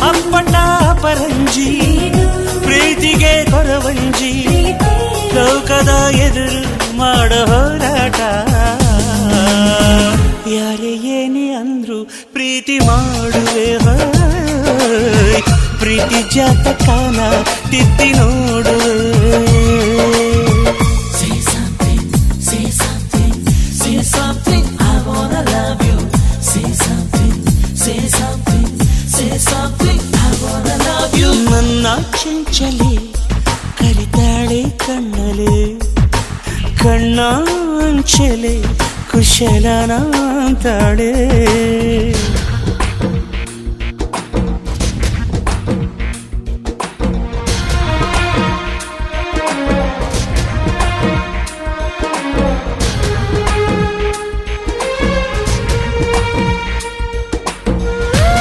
ಅಪ್ಪಟ ಪರಂಜಿ ಪ್ರೀತಿಗೆ ಕೊರವಂಜಿ ಲೋಕದ ಎದುರು ಮಾಡೋ ಹೋರಾಟ ಯಾರೇ ಏನೇ ಅಂದ್ರು ಪ್ರೀತಿ ಮಾಡುವೆ ಪ್ರೀತಿ ಜಾತಕನ ತಿದ್ದಿ ನೋಡುವೆ Say something, say something, say something, I wanna love you. Say something, say something, say something, I wanna love you. ನನ್ನ ಚಂಚಲೆ ಕರಿತಾಳೆ ಕಣ್ಣಲೆ ಕಣ್ಣಾಂಚಲೆ ಕುಶಲನಾಂತಾಳೆ